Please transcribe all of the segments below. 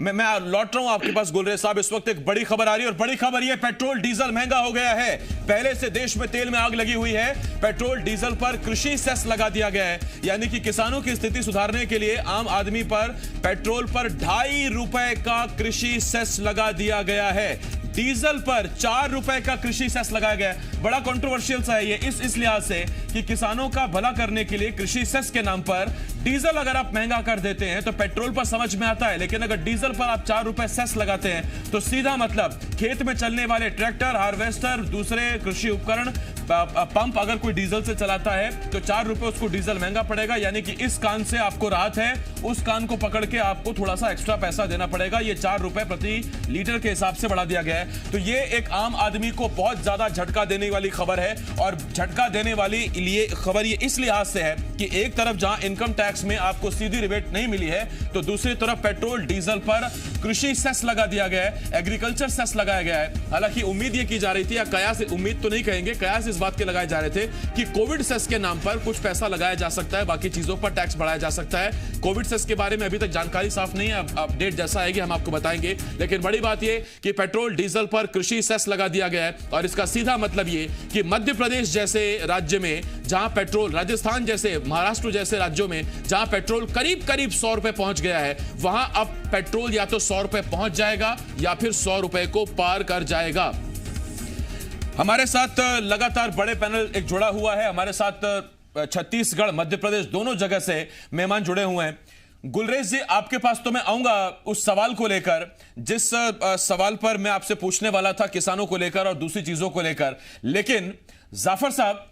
मैं लौट रहा हूं आपके पास गुलरेज साहब। इस वक्त एक बड़ी खबर आ रही है और बड़ी खबर यह, पेट्रोल डीजल महंगा हो गया है। पहले से देश में तेल में आग लगी हुई है, पेट्रोल डीजल पर कृषि सेस लगा दिया गया है। यानी कि किसानों की स्थिति सुधारने के लिए आम आदमी पर पेट्रोल पर 2.5 रुपए का कृषि सेस लगा दिया गया है। डीजल पर 4 रुपए का कृषि सेस लगाया गया है। बड़ा कंट्रोवर्शियल सा है ये इस लिहाज से कि किसानों का भला करने के लिए कृषि सेस के नाम पर डीजल अगर आप महंगा कर देते हैं तो पेट्रोल पर समझ में आता है, लेकिन अगर डीजल पर आप 4 रुपए सेस लगाते हैं तो सीधा मतलब खेत में चलने वाले ट्रैक्टर, हार्वेस्टर, दूसरे कृषि उपकरण, पंप अगर कोई डीजल से चलाता है तो 4 रुपए उसको डीजल महंगा पड़ेगा। यानी कि इस कान से आपको राहत है, उस कान को पकड़ के आपको थोड़ा सा एक्स्ट्रा पैसा देना पड़ेगा। ये 4 रुपए प्रति लीटर के हिसाब से बढ़ा दिया गया है। तो ये एक आम आदमी को बहुत ज्यादा झटका देने वाली खबर है। और झटका देने वाली लिए खबर ये इस लिहाज से है कि एक तरफ जहां इनकम टैक्स में आपको सीधी रिबेट नहीं मिली है, तो दूसरी तरफ पेट्रोल डीजल पर कृषि सेस लगा दिया गया है, एग्रीकल्चर सेस लगाया गया है। हालांकि उम्मीद ये की जा रही थी, या कयास, उम्मीद तो नहीं कहेंगे, कयास इस बात के लगाए जा रहे थे कि कोविड सेस के नाम पर कुछ पैसा लगाया जा सकता है, बाकी चीजों पर टैक्स बढ़ाया जा सकता है। कोविड सेस के बारे में अभी तक जानकारी साफ नहीं है, अपडेट जैसा आएगी हम आपको बताएंगे। लेकिन बड़ी बात यह कि पेट्रोल डीजल पर कृषि सेस लगा दिया गया है और इसका सीधा मतलब ये कि मध्य प्रदेश जैसे राज्य में जहां पेट्रोल, राजस्थान जैसे, महाराष्ट्र जैसे राज्यों में जहां पेट्रोल करीब करीब 100 रुपए पहुंच गया है, वहां अब पेट्रोल या तो 100 रुपए पहुंच जाएगा या फिर 100 रुपए को पार कर जाएगा। हमारे साथ लगातार बड़े पैनल एक जुड़ा हुआ है। हमारे साथ छत्तीसगढ़, मध्य प्रदेश दोनों जगह से मेहमान जुड़े हुए हैं। गुलरेज जी, आपके पास तो मैं आऊंगा उस सवाल को लेकर जिस सवाल पर मैं आपसे पूछने वाला था, किसानों को लेकर और दूसरी चीजों को लेकर। लेकिन जाफर साहब,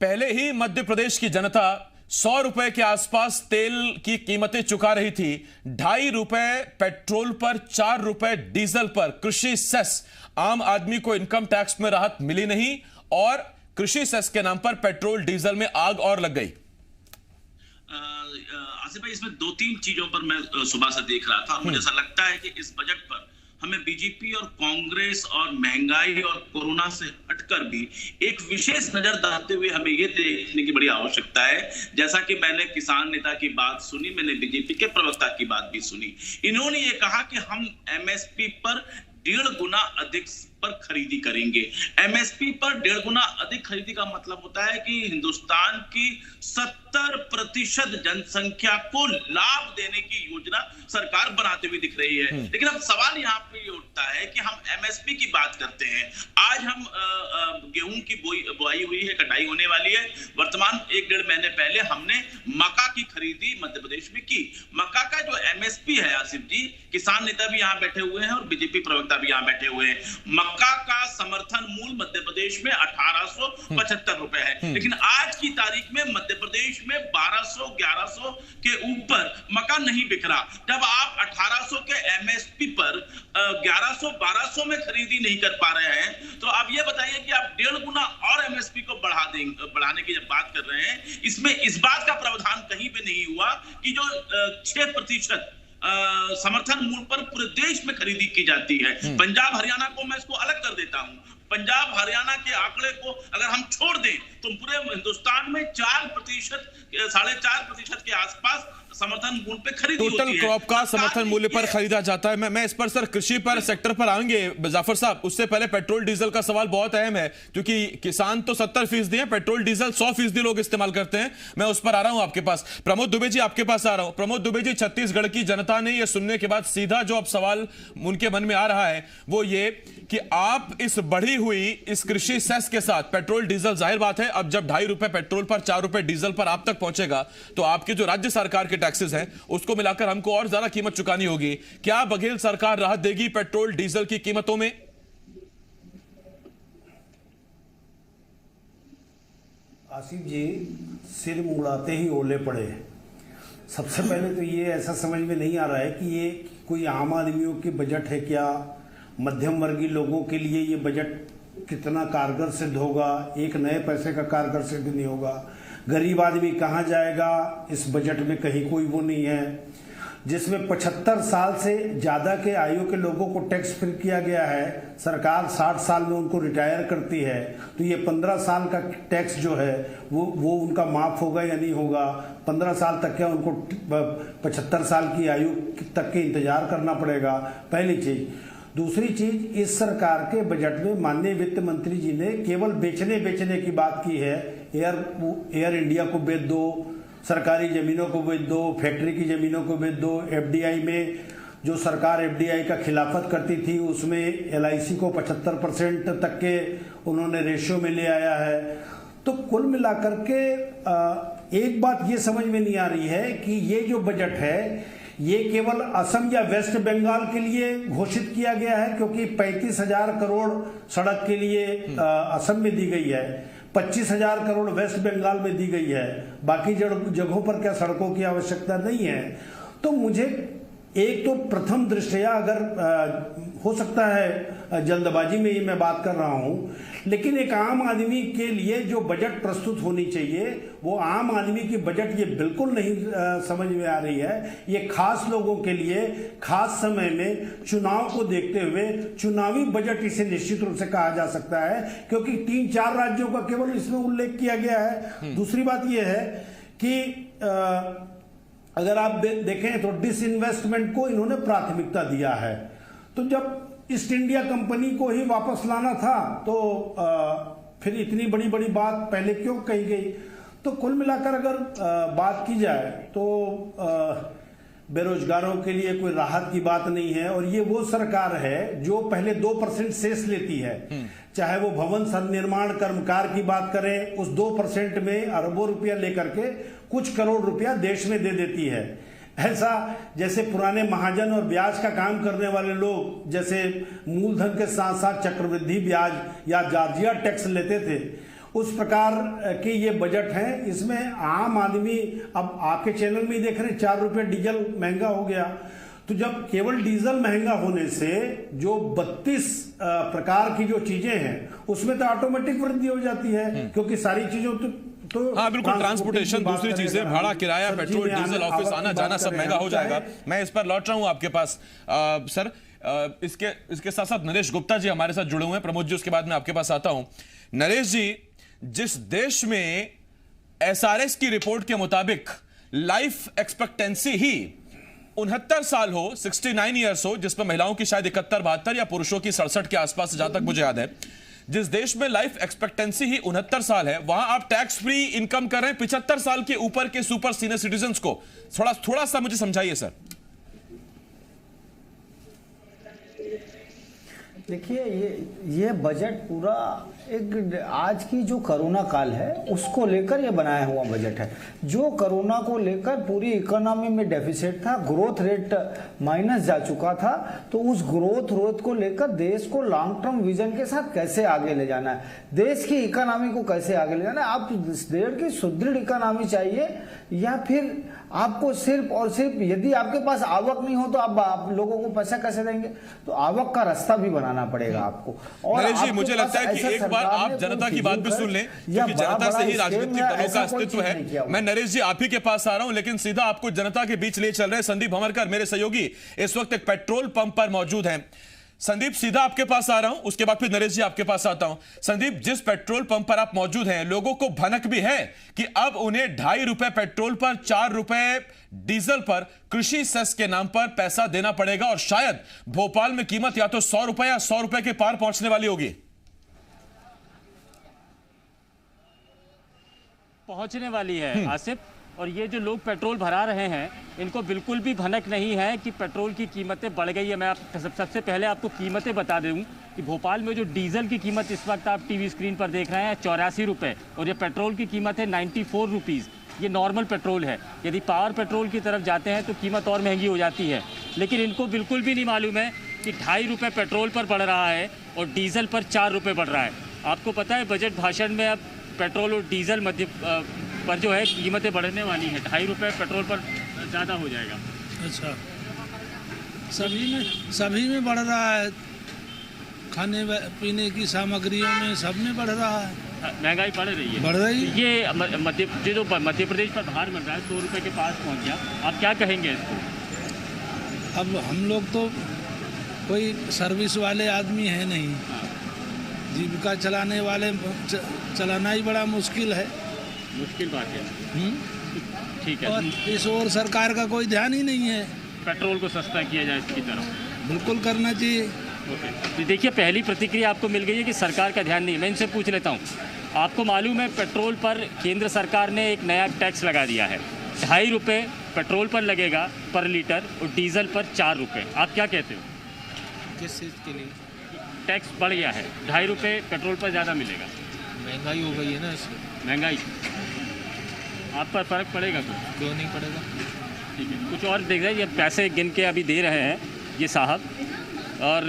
पहले ही मध्य प्रदेश की जनता 100 रुपए के आसपास तेल की कीमतें चुका रही थी। 2.5 रुपए पेट्रोल पर, 4 रुपए डीजल पर कृषि सेस। आम आदमी को इनकम टैक्स में राहत मिली नहीं और कृषि सेस के नाम पर पेट्रोल डीजल में आग और लग गई। आसिफ भाई, इसमें 2-3 चीजों पर मैं सुबह से देख रहा था। मुझे ऐसा लगता है कि इस बजट पर हमें बीजेपी और कांग्रेस और महंगाई और कोरोना से हटकर भी एक विशेष नजर डालते हुए हमें ये देखने की बड़ी आवश्यकता है। जैसा कि मैंने किसान नेता की बात सुनी, मैंने बीजेपी के प्रवक्ता की बात भी सुनी। इन्होंने ये कहा कि हम एमएसपी पर 1.5 गुना अधिक पर खरीदी करेंगे। एमएसपी पर 1.5 गुना अधिक खरीदी का मतलब होता है कि हिंदुस्तान की 70% जनसंख्या को लाभ देने की योजना सरकार बनाते हुए दिख रही है। लेकिन अब सवाल यहाँ पे ये उठता है कि हम एमएसपी की बात करते हैं। आज हम गेहूं की बुआई हुई है, कटाई होने वाली है। वर्तमान 1-1.5 महीने पहले हमने मक्का की खरीदी मध्य प्रदेश में की। मक्का का जो एमएसपी है, आसिफ जी, किसान नेता भी यहाँ बैठे हुए हैं और बीजेपी प्रवक्ता भी यहाँ बैठे हुए हैं, मक्का का समर्थन मूल्य मध्य प्रदेश में 1875 रुपए है। लेकिन आज की तारीख में मध्य प्रदेश में 1200-1100 के ऊपर मक्का नहीं बिक रहा। जब आप 1800 के एमएसपी पर 1100-1200 में खरीदी नहीं कर पा रहे हैं, तो आप ये बताइए कि आप 1.5 गुना और एमएसपी को बढ़ाने की जब बात कर रहे हैं, इसमें इस बात का प्रावधान कहीं पे नहीं हुआ कि जो 6% समर्थन मूल्य पर पूरे देश में खरीदी की जाती है। पंजाब हरियाणा को मैं इसको अलग कर देता हूं। पंजाब हरियाणा के आंकड़े को अगर हम छोड़ दें तो पूरे हिंदुस्तान में 4%, 4.5% के आसपास समर्थन मूल्य पे खरीदी होती है। टोटल क्रॉप का समर्थन मूल्य पर खरीदा जाता है। मैं इस पर सर कृषि पर सेक्टर पर आएंगे जाफर साहब। उससे पहले पेट्रोल डीजल का सवाल बहुत अहम है, क्योंकि किसान तो 70% है, पेट्रोल डीजल 100% लोग इस्तेमाल करते हैं। मैं उस पर आ रहा हूं आपके पास। प्रमोद दुबे जी, आपके पास आ रहा हूं। प्रमोद दुबे जी, छत्तीसगढ़ की जनता ने यह सुनने के बाद सीधा जो अब सवाल उनके मन में आ रहा है वो ये कि आप इस बढ़ी हुई इस कृषि सेस के साथ पेट्रोल डीजल, जाहिर बात है अब जब 2.5 रुपए पेट्रोल पर, 4 रुपए डीजल पर आप तक पहुंचेगा तो आपके जो राज्य सरकार के टैक्सेस हैं उसको मिलाकर हमको और ज्यादा कीमत चुकानी होगी। क्या बघेल सरकार राहत देगी पेट्रोल डीजल की कीमतों में? आसिफ जी, सिर मुड़ाते ही ओले पड़े। सबसे पहले तो ये ऐसा समझ में नहीं आ रहा है कि ये कोई आम आदमियों की बजट है क्या, मध्यम वर्गीय लोगों के लिए ये बजट कितना कारगर सिद्ध होगा, एक नए पैसे का कारगर सिद्ध नहीं होगा। गरीब आदमी कहाँ जाएगा, इस बजट में कहीं कोई वो नहीं है। जिसमें 75 साल से ज्यादा के आयु के लोगों को टैक्स फ्री किया गया है। सरकार 60 साल में उनको रिटायर करती है, तो ये 15 साल का टैक्स जो है वो उनका माफ होगा या नहीं होगा? 15 साल तक क्या उनको 75 साल की आयु तक के इंतजार करना पड़ेगा? पहली चीज। दूसरी चीज, इस सरकार के बजट में माननीय वित्त मंत्री जी ने केवल बेचने की बात की है। एयर इंडिया को बेच दो, सरकारी जमीनों को बेच दो, फैक्ट्री की जमीनों को बेच दो। एफडीआई में जो सरकार एफडीआई का खिलाफत करती थी उसमें एलआईसी को 75% तक के उन्होंने रेशियो में ले आया है। तो कुल मिलाकर के एक बात ये समझ में नहीं आ रही है कि ये जो बजट है ये केवल असम या वेस्ट बंगाल के लिए घोषित किया गया है, क्योंकि 35,000 करोड़ सड़क के लिए असम में दी गई है, 25,000 करोड़ वेस्ट बंगाल में दी गई है, बाकी जगहों पर क्या सड़कों की आवश्यकता नहीं है? तो मुझे एक तो प्रथम दृष्टया अगर हो सकता है जल्दबाजी में ये मैं बात कर रहा हूं, लेकिन एक आम आदमी के लिए जो बजट प्रस्तुत होनी चाहिए वो आम आदमी की बजट ये बिल्कुल नहीं समझ में आ रही है। ये खास लोगों के लिए खास समय में चुनाव को देखते हुए चुनावी बजट इसे निश्चित रूप से कहा जा सकता है, क्योंकि 3-4 राज्यों का केवल इसमें उल्लेख किया गया है। दूसरी बात यह है कि अगर आप देखें तो डिसइन्वेस्टमेंट को इन्होंने प्राथमिकता दिया है। तो जब ईस्ट इंडिया कंपनी को ही वापस लाना था तो फिर इतनी बड़ी बड़ी बात पहले क्यों कही गई? तो कुल मिलाकर अगर बात की जाए तो बेरोजगारों के लिए कोई राहत की बात नहीं है। और ये वो सरकार है जो पहले 2% सेस लेती है, चाहे वो भवन निर्माण कर्मकार की बात करें, उस 2% में अरबों रुपया लेकर के कुछ करोड़ रुपया देश में दे देती है। ऐसा जैसे पुराने महाजन और ब्याज का काम करने वाले लोग जैसे मूलधन के साथ साथ चक्रवृद्धि ब्याज या जार्जिया टैक्स लेते थे, उस प्रकार के ये बजट है। इसमें आम आदमी अब आपके चैनल में ही देख रहे हैं 4 रुपये डीजल महंगा हो गया। तो जब केवल डीजल महंगा होने से जो 32 प्रकार की जो चीजें हैं उसमें तो ऑटोमेटिक वृद्धि हो जाती है, क्योंकि सारी चीजों तो हाँ बिल्कुल, ट्रांसपोर्टेशन, दूसरी चीजें, भाड़ा, किराया, पेट्रोल, डीजल, ऑफिस आना जाना सब महंगा हो जाएगा। मैं इस पर लौट रहा हूं आपके पास। सर इसके साथ साथ नरेश गुप्ता जी हमारे साथ जुड़े हुए हैं। प्रमोद जी, उसके बाद मैं आपके पास आता हूं। नरेश जी, जिस देश में एसआरएस की रिपोर्ट के मुताबिक लाइफ एक्सपेक्टेंसी ही 69 साल हो, 69 ईयर्स हो, जिस पर महिलाओं की शायद 71-72 या पुरुषों की 67 के आसपास, जहां तक मुझे याद है, जिस देश में लाइफ एक्सपेक्टेंसी ही 69 साल है, वहां आप टैक्स फ्री इनकम कर रहे हैं 75 साल के ऊपर के सुपर सीनियर सिटीजन्स को। थोड़ा सा मुझे समझाइए सर। देखिए, ये बजट पूरा एक आज की जो कोरोना काल है उसको लेकर ये बनाया हुआ बजट है। जो कोरोना को लेकर पूरी इकोनॉमी में डेफिसिट था, ग्रोथ रेट माइनस जा चुका था, तो उस ग्रोथ रेट को लेकर देश को लॉन्ग टर्म विजन के साथ कैसे आगे ले जाना है, देश की इकोनॉमी को कैसे आगे ले जाना है। आप देश की सुदृढ़ इकोनॉमी चाहिए या फिर आपको सिर्फ और सिर्फ, यदि आपके पास आवक नहीं हो तो आप लोगों को पैसा कैसे देंगे? तो आवक का रास्ता भी बनाना पड़ेगा आपको। और नरेश जी, मुझे लगता है कि एक बार आप जनता की बात भी सुन लें, क्योंकि जनता से ही राजनीतिक दलों का अस्तित्व है। मैं नरेश जी आप ही के पास आ रहा हूं, लेकिन सीधा आपको जनता के बीच ले चल रहे हैं। संदीप भंवरकर मेरे सहयोगी इस वक्त एक पेट्रोल पंप पर मौजूद हैं। संदीप, सीधा आपके पास आ रहा हूं, उसके बाद फिर नरेश जी आपके पास आता हूं। संदीप, जिस पेट्रोल पंप पर आप मौजूद हैं, लोगों को भनक भी है कि अब उन्हें 2.5 रुपए पेट्रोल पर, 4 रुपए डीजल पर कृषि सेस के नाम पर पैसा देना पड़ेगा, और शायद भोपाल में कीमत या तो 100 रुपए या 100 रुपए के पार पहुंचने वाली होगी। पहुंचने वाली है आसिफ। और ये जो लोग पेट्रोल भरा रहे हैं इनको बिल्कुल भी भनक नहीं है कि पेट्रोल की कीमतें बढ़ गई है। मैं सबसे पहले आपको कीमतें बता दूं कि भोपाल में जो डीजल की कीमत इस वक्त आप टीवी स्क्रीन पर देख रहे हैं 84 रुपये, और ये पेट्रोल की कीमत है 94 रुपीज़। ये नॉर्मल पेट्रोल है। यदि पावर पेट्रोल की तरफ जाते हैं तो कीमत और महंगी हो जाती है। लेकिन इनको बिल्कुल भी नहीं मालूम है कि 2.5 रुपये पेट्रोल पर बढ़ रहा है और डीजल पर 4 रुपये बढ़ रहा है। आपको पता है बजट भाषण में अब पेट्रोल और डीजल मध्य पर जो है कीमतें बढ़ने वाली हैं। 2.5 रुपये पेट्रोल पर ज़्यादा हो जाएगा। अच्छा, सभी में बढ़ रहा है, खाने पीने की सामग्रियों में सब में बढ़ रहा है, महंगाई बढ़ रही है। ये मध्य प्रदेश पर भार बन रहा है, 100 रुपये के पास पहुंच गया। आप क्या कहेंगे इसको? अब हम लोग तो कोई सर्विस वाले आदमी है नहीं, जीविका चलाने वाले चलाना ही बड़ा मुश्किल है। मुश्किल बात है। ठीक है। और इस ओर सरकार का कोई ध्यान ही नहीं है। पेट्रोल को सस्ता किया जाए इसकी तरफ। बिल्कुल करना चाहिए। तो देखिए, पहली प्रतिक्रिया आपको मिल गई है कि सरकार का ध्यान नहीं। मैं इनसे पूछ लेता हूँ, आपको मालूम है पेट्रोल पर केंद्र सरकार ने एक नया टैक्स लगा दिया है, 2.5 रुपये पेट्रोल पर लगेगा पर लीटर और डीजल पर 4 रुपये। आप क्या कहते हो? किस चीज़ के लिए? टैक्स बढ़ गया है, 2.5 रुपये पेट्रोल पर ज़्यादा मिलेगा। महंगाई हो गई है ना, इसमें महंगाई आप पर फ़र्क पड़ेगा कुछ? क्यों नहीं पड़ेगा? ठीक है, कुछ और देख रहे हैं, ये पैसे गिन के अभी दे रहे हैं ये साहब, और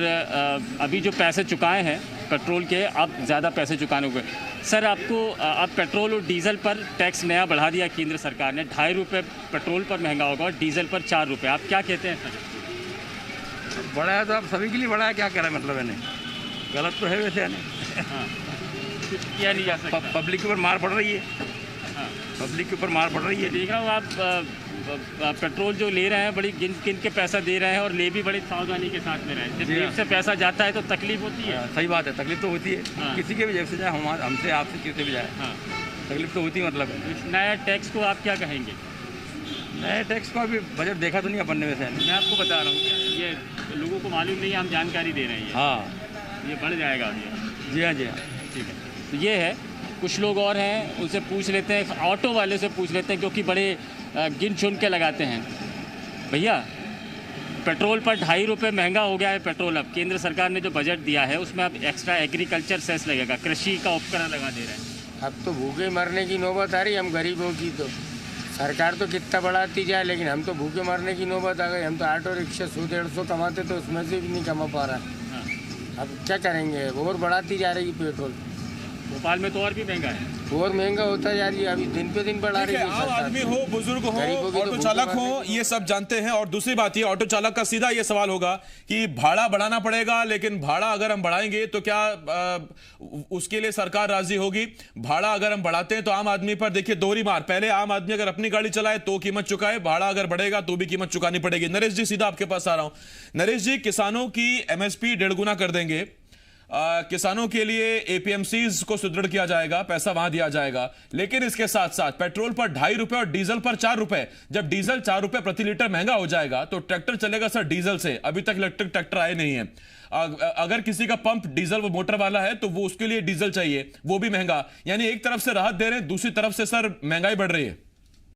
अभी जो पैसे चुकाए हैं पेट्रोल के, अब ज़्यादा पैसे चुकाने होंगे। सर, आपको अब पेट्रोल और डीजल पर टैक्स नया बढ़ा दिया केंद्र सरकार ने, 2.5 रुपये पेट्रोल पर महंगा होगा और डीजल पर 4 रुपये। आप क्या कहते हैं सर? बढ़ाया तो आप सभी के लिए बढ़ाया, क्या करें मतलब है? गलत तो है वैसे है हाँ, कुछ किया नहीं जा सकता। पब्लिक के ऊपर मार पड़ रही है। हाँ, पब्लिक के ऊपर मार पड़ रही है। देख रहा हूँ आप पेट्रोल जो ले रहे हैं बड़ी गिन गिन के पैसा दे रहे हैं और ले भी बड़ी सावधानी के साथ ले रहे हैं। जब जेब से पैसा जाता है तो तकलीफ होती है। सही बात है, तकलीफ तो होती है। हाँ। किसी के भी जेब से जाए, हमसे आपसे किसी भी जाए, हाँ, तकलीफ तो होती है। मतलब इस नया टैक्स को आप क्या कहेंगे? नए टैक्स को अभी बजट देखा तो नहीं अपन ने वैसे। मैं आपको बता रहा हूँ, ये लोगों को मालूम नहीं है, हम जानकारी दे रहे हैं। हाँ, ये बढ़ जाएगा अभी। जी हाँ, जी हाँ। ठीक है, तो ये है। कुछ लोग और हैं, उनसे पूछ लेते हैं, ऑटो वाले से पूछ लेते हैं, क्योंकि बड़े गिन चुन के लगाते हैं। भैया, पेट्रोल पर 2.5 रुपये महंगा हो गया है पेट्रोल। अब केंद्र सरकार ने जो बजट दिया है उसमें अब एक्स्ट्रा एग्रीकल्चर सेस लगेगा, कृषि का उपकरण लगा दे रहे हैं। अब तो भूखे मरने की नौबत आ रही, हम गरीबों की। तो सरकार तो कितना बढ़ाती जाए, लेकिन हम तो भूखे मरने की नौबत आ गई। हम तो ऑटो रिक्शा 100-150 कमाते, तो उसमें से भी नहीं कमा पा रहा है। हाँ। अब क्या करेंगे, और बढ़ाती जा रही पेट्रोल। भोपाल में तो और भी महंगा है, और महंगा होता जा रही है, अभी दिन पे दिन बढ़ा रही है। आम आदमी हो, बुजुर्ग हो, गरीबों की तो ऑटो चालक भूखे हो, मरने ये सब जानते हैं। और दूसरी बात ये, ऑटो चालक का सीधा ये सवाल होगा कि भाड़ा बढ़ाना पड़ेगा, लेकिन भाड़ा अगर हम बढ़ाएंगे तो क्या उसके लिए सरकार राजी होगी? भाड़ा अगर हम बढ़ाते हैं तो आम आदमी पर देखिए दोहरी मार। पहले आम आदमी अगर अपनी गाड़ी चलाए तो कीमत चुकाए, भाड़ा अगर बढ़ेगा तो भी कीमत चुकानी पड़ेगी। नरेश जी, सीधा आपके पास आ रहा हूं। नरेश जी, किसानों की एमएसपी 1.5 गुना कर देंगे, किसानों के लिए एपीएमसीज को सुदृढ़ किया जाएगा, पैसा वहां दिया जाएगा, लेकिन इसके साथ साथ पेट्रोल पर 2.5 रुपए और डीजल पर 4 रुपए। जब डीजल 4 रुपए प्रति लीटर महंगा हो जाएगा तो ट्रैक्टर चलेगा सर डीजल से। अभी तक इलेक्ट्रिक ट्रैक्टर आए नहीं है। अगर किसी का पंप डीजल वो मोटर वाला है तो वो उसके लिए डीजल चाहिए, वो भी महंगा। यानी एक तरफ से राहत दे रहे हैं, दूसरी तरफ से सर महंगाई बढ़ रही है।